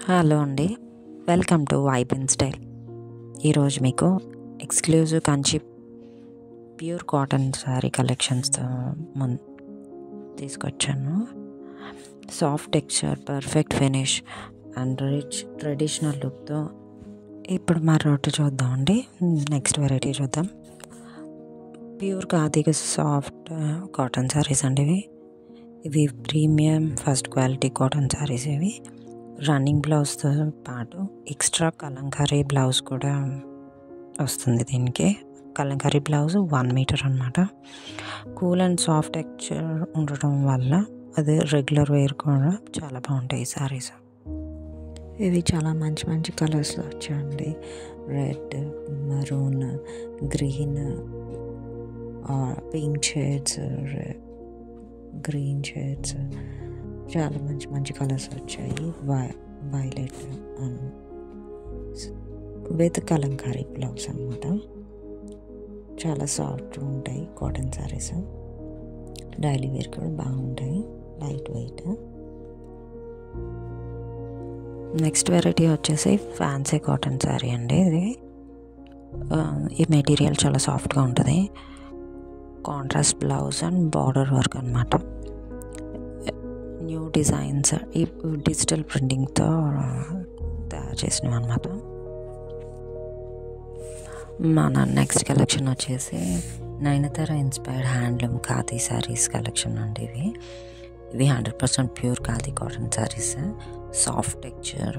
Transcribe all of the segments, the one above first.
Hello అండి, welcome to vibe in style. ఈరోజు మీకు exclusive Kanchi pure cotton sari కలెక్షన్స్తో తీసుకొచ్చాను. Soft texture, perfect finish and rich traditional లుక్తో ఇప్పుడు మరొకటి చూద్దామండి. నెక్స్ట్ వెరైటీ చూద్దాం. ప్యూర్ ఖాదీగా సాఫ్ట్ కాటన్ శారీస్ అండి ఇవి premium first quality cotton saris. ఇవి రన్నింగ్ బ్లౌజ్తో పాటు ఎక్స్ట్రా కలంకారీ బ్లౌజ్ కూడా వస్తుంది. దీనికి కలంకారీ బ్లౌజ్ 1 మీటర్ అనమాట. కూల్ అండ్ సాఫ్ట్ టెక్స్చర్ ఉండటం వల్ల అది రెగ్యులర్ వేర్ కూడా చాలా బాగుంటాయి ఈ శారీస్. ఇవి చాలా మంచి మంచి కలర్స్లో వచ్చాయండి. Red, maroon, green, pink shades, green shades, చాలా మంచి మంచి కలర్స్ వచ్చాయి. Violet and with Kalamkari blouse అనమాట. చాలా సాఫ్ట్గా ఉంటాయి కాటన్ శారీస్. డైలీ వేర్ కూడా బాగుంటాయి, లైట్ వెయిట్. నెక్స్ట్ వెరైటీ వచ్చేసి ఫ్యాన్సీ కాటన్ శారీ అండి. ఈ మెటీరియల్ చాలా సాఫ్ట్గా ఉంటుంది. Contrast blouse and border work అనమాట. న్యూ డిజైన్స్ ఈ డిజిటల్ ప్రింటింగ్తో తయారు చేసినవి అనమాట. మన నెక్స్ట్ కలెక్షన్ వచ్చేసి Nayanthara inspired handloom khadi saris collection అండి. ఇవి 100% pure khadi cotton saris. Soft texture,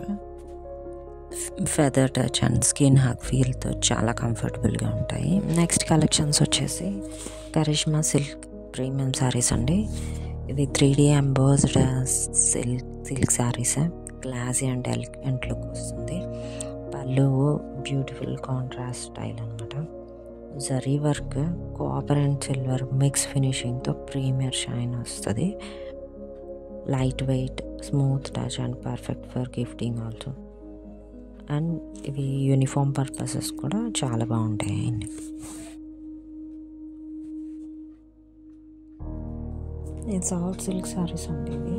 feather touch and skin hug ఫీల్తో చాలా కంఫర్టబుల్గా ఉంటాయి. నెక్స్ట్ కలెక్షన్స్ వచ్చేసి కరిష్మా సిల్క్ ప్రీమియం శారీస్ అండి. ఇవి 3D embossed silk saris. Classy and elegant look వస్తుంది. పళ్ళు బ్యూటిఫుల్ కాంట్రాస్ట్ స్టైల్ అనమాట. Zari work, copper and silver mix ఫినిషింగ్తో ప్రీమియర్ షైన్ వస్తుంది. Light weight, smooth touch and perfect for gifting also. And ఇవి uniform purposes కూడా చాలా బాగుంటాయండి. ఇది సాఫ్ట్ సిల్క్ శారీస్ అండి. ఇవి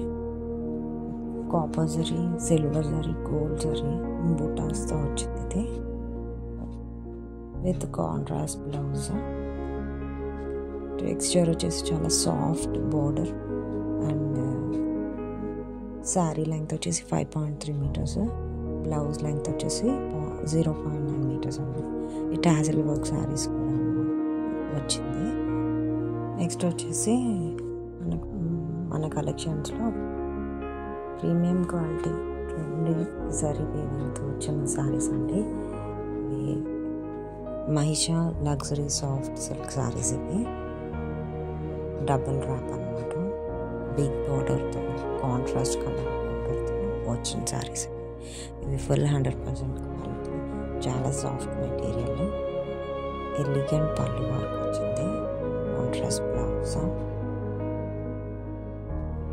copper zari, silver zari, gold zari బుటాస్తో వచ్చింది. ఇది విత్ కాంట్రాస్ట్ బ్లౌజ్. టెక్స్చర్ వచ్చేసి చాలా soft border and sari length వచ్చేసి 5.3 మీటర్స్. బ్లౌజ్ లెంగ్త్ వచ్చేసి 0.9 మీటర్స్ అండి. ఈ టాజిల్ వర్క్ శారీస్ కూడా వచ్చింది. నెక్స్ట్ వచ్చేసి మన కలెక్షన్స్లో ప్రీమియం క్వాలిటీ ట్రెండీ జరీ వీవింగ్తో వచ్చిన శారీస్ అండి. ఇవి Maheesh luxury soft silk saris. ఇవి డబుల్ ర్యాప్ అనమాట. బిగ్ బోర్డర్తో కాంట్రాస్ట్ కలర్ బోర్డర్తో వచ్చిన శారీస్. ఇవి ఫుల్ 100% క్వాలిటీ, చాలా సాఫ్ట్ మెటీరియల్. ఎలిగెంట్ పళ్ళు వర్క్ వచ్చింది, కాంట్రాస్ట్ బ్లౌజ్.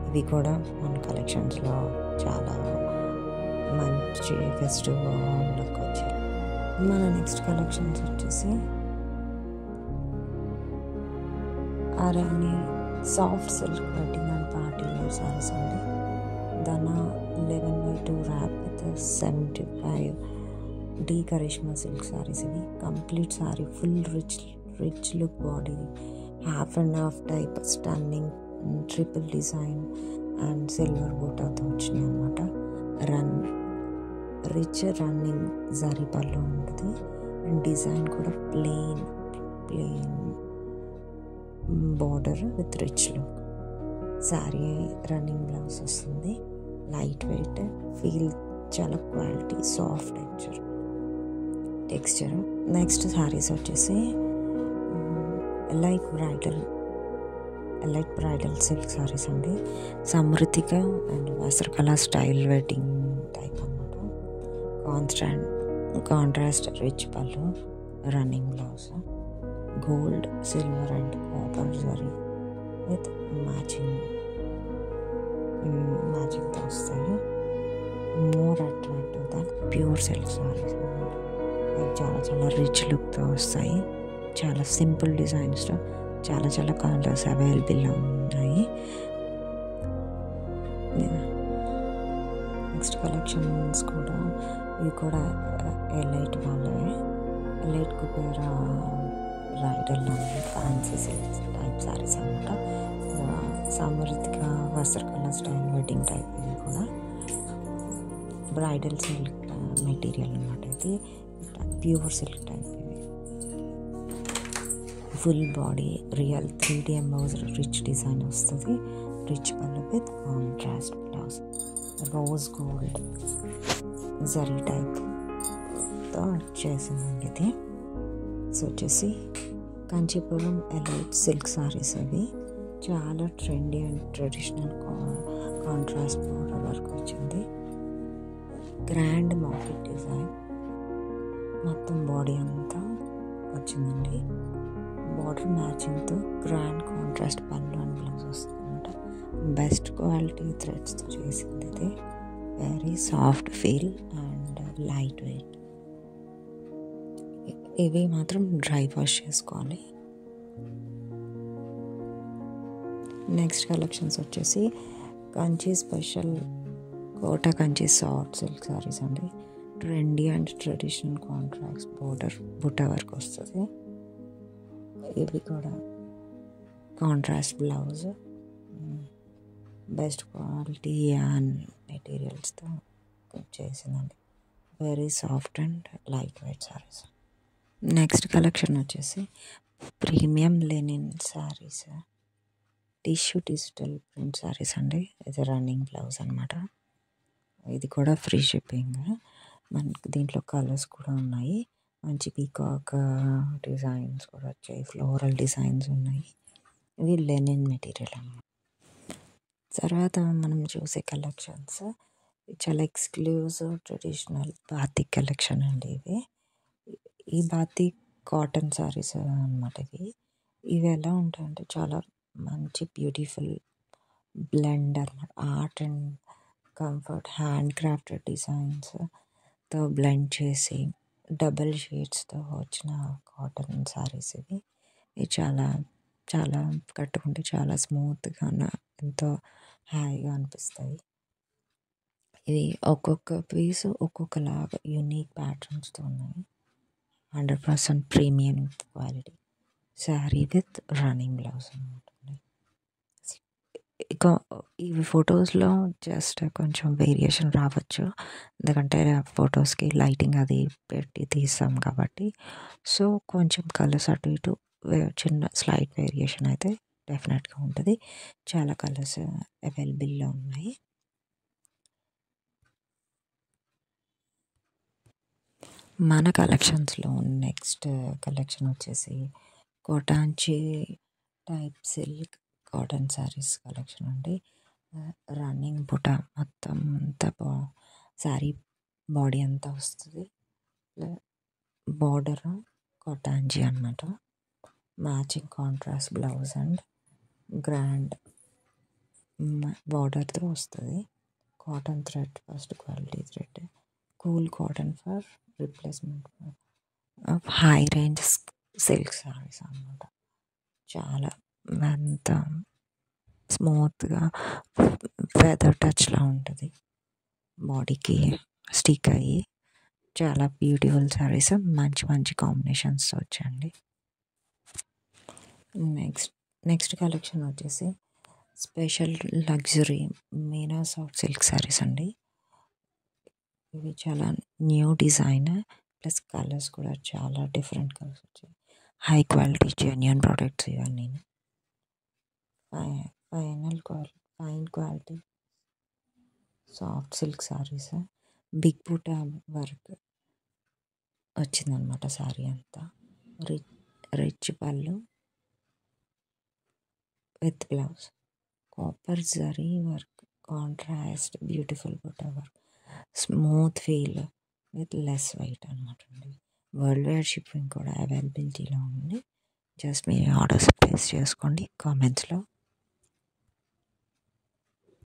ఇవి కూడా మన కలెక్షన్స్లో చాలా మంచి ఫెస్టివ్ లుక్ వచ్చాయి. మన నెక్స్ట్ కలెక్షన్స్ వచ్చేసి Arani soft silk wedding and party wear saris అండి. దాని 11/2 wrap with 75D Karishma silk saris. ఇవి complete sari full rich look body, half and half type stunning triple design and silver బూటాతో వచ్చినాయి అనమాట. రిచ్ రన్నింగ్ జరీ పళ్ళు ఉంటుంది అండ్ డిజైన్ కూడా plain border with rich look. Sari running blouse వస్తుంది. లైట్ వెయిట్, ఫీల్ చాలా quality, soft texture. Next saris వచ్చేసి light bridal silk saris అండి. సమృద్ధిక అండ్ వస్త్రకళ స్టైల్ వెడ్డింగ్ టైప్ అనమాట. కాంట్రాస్ట్ రిచ్ పళ్ళు, running blouse, gold, silver and copper zari with మ్యాచింగ్తో వస్తాయి. More attractive than pure silk saris అనమాట. చాలా రిచ్ లుక్తో వస్తాయి. చాలా సింపుల్ డిజైన్స్తో చాలా కలర్స్ అవైలబుల్ ఉన్నాయి. నెక్స్ట్ కలెక్షన్స్ కూడా ఇవి కూడా ఎలైట్ వాళ్ళవే. Elite Kubera bridal fancy silk type saris అనమాట. సమృద్ధిక వస్త్రకళ స్టైల్ వెడ్డింగ్ టైప్. ఇది కూడా బ్రైడల్ సిల్క్ మెటీరియల్ అనమాట. ఇది ప్యూర్ సిల్క్ టైప్. ఇవి full body real 3D emboss rich design వస్తుంది. రిచ్ పళ్ళు with contrast blouse. Rose gold zari టైప్తో చేసిందండి ఇది. సో వచ్చేసి కంచీపురం ఎలైట్ సిల్క్ సారీస్. అవి చాలా trendy and traditional contrast border work వచ్చింది. గ్రాండ్ మాకెట్ డిజైన్ మొత్తం బాడీ అంతా వచ్చిందండి. బార్డర్ మ్యాచింగ్తో గ్రాండ్ కాంట్రాస్ట్ పళ్ళు అండ్ బ్లౌజ్ వస్తుంది అనమాట. బెస్ట్ క్వాలిటీ థ్రెడ్స్తో చేసింది ఇది. Very soft feel and light weight. ఇవి మాత్రం డ్రై వాష్ చేసుకోవాలి. నెక్స్ట్ కలెక్షన్స్ వచ్చేసి Kanchi special Kota Kanchi soft silk saris అండి. Trendy and traditional contracts border బుట్ట వర్క్ వస్తుంది. ఇవి కూడా contrast blouse, best quality and మెటీరియల్స్తో చేసిందండి. Very soft and light weight saris. Next collection వచ్చేసి premium linen saris, tissue digital print saris అండి. ఇది రన్నింగ్ బ్లౌజ్ అనమాట. ఇది కూడా ఫ్రీ షిప్పింగ్. మనకి దీంట్లో కలర్స్ కూడా ఉన్నాయి. మంచి పీకాక్ డిజైన్స్ కూడా వచ్చాయి. ఫ్లోరల్ డిజైన్స్ ఉన్నాయి. ఇవి లెనిన్ మెటీరియల్ అన్నమాట. తర్వాత మనం చూసే కలెక్షన్స్ చాలా ఎక్స్క్లూజివ్ ట్రెడిషనల్ బాతిక్ కలెక్షన్ అండి. ఈ బాతిక్ కాటన్ సారీస్ అనమాట. ఇవి ఎలా ఉంటాయంటే చాలా మంచి బ్యూటిఫుల్ బ్లెండ్ అనమాట. Art and comfort hand crafted డిజైన్స్తో బ్లెండ్ చేసి డబల్ షేడ్స్తో వచ్చిన కాటన్ సారీస్ ఇవి. చాలా చాలా కట్టుకుంటే చాలా స్మూత్గా ఎంతో హాయిగా అనిపిస్తాయి. ఇది ఒక్కొక్క పీస్ ఒక్కొక్కలాగా యూనిక్ ప్యాటర్న్స్తో ఉన్నాయి. 100% premium quality sari with running blouse అనమాట. ఇక ఇవి ఫొటోస్లో జస్ట్ కొంచెం వేరియేషన్ రావచ్చు, ఎందుకంటే ఫొటోస్కి లైటింగ్ అది పెట్టి తీస్తాం కాబట్టి. సో కొంచెం కలర్స్ అటు ఇటు చిన్న స్లైట్ వేరియేషన్ అయితే డెఫినెట్గా ఉంటుంది. చాలా కలర్స్ అవైలబుల్లో ఉన్నాయి. మన కలెక్షన్స్లో నెక్స్ట్ కలెక్షన్ వచ్చేసి Kotanchi type silk cotton saris collection అండి. రన్నింగ్ బుట్ట మొత్తం అంతా శారీ బాడీ అంతా వస్తుంది. బార్డర్ కోటాంచి అనమాట. Matching contrast blouse and grand బార్డర్తో వస్తుంది. Cotton thread first quality thread. Cool cotton for replacement high range silk saris అనమాట. చాలా అంత స్మూత్గా ఫెదర్ టచ్లా ఉంటుంది. బాడీకి స్టిక్ అయ్యి చాలా బ్యూటిఫుల్ సారీస్. మంచి మంచి కాంబినేషన్స్ వచ్చాయండి. నెక్స్ట్ కలెక్షన్ వచ్చేసి special luxury Meena soft silk saris అండి. ఇవి చాలా న్యూ డిజైన్ ప్లస్ కలర్స్ కూడా చాలా డిఫరెంట్ కలర్స్ వచ్చాయి. హై క్వాలిటీ జెన్యూన్ ప్రోడక్ట్స్ ఇవన్నీ. Fine quality soft silk saris. Big బూటా వర్క్ వచ్చిందనమాట సారీ అంతా. రిచ్ పళ్ళు with blouse. Copper zari work contrast beautiful బూటా work. Smooth feel with less weight అనమాట అండి. వరల్డ్ వైడ్ షిప్పింగ్ కూడా అవైలబిలిటీలో ఉంది. జస్ట్ మీ ఆర్డర్స్ ప్లేస్ చేసుకోండి. కామెంట్స్లో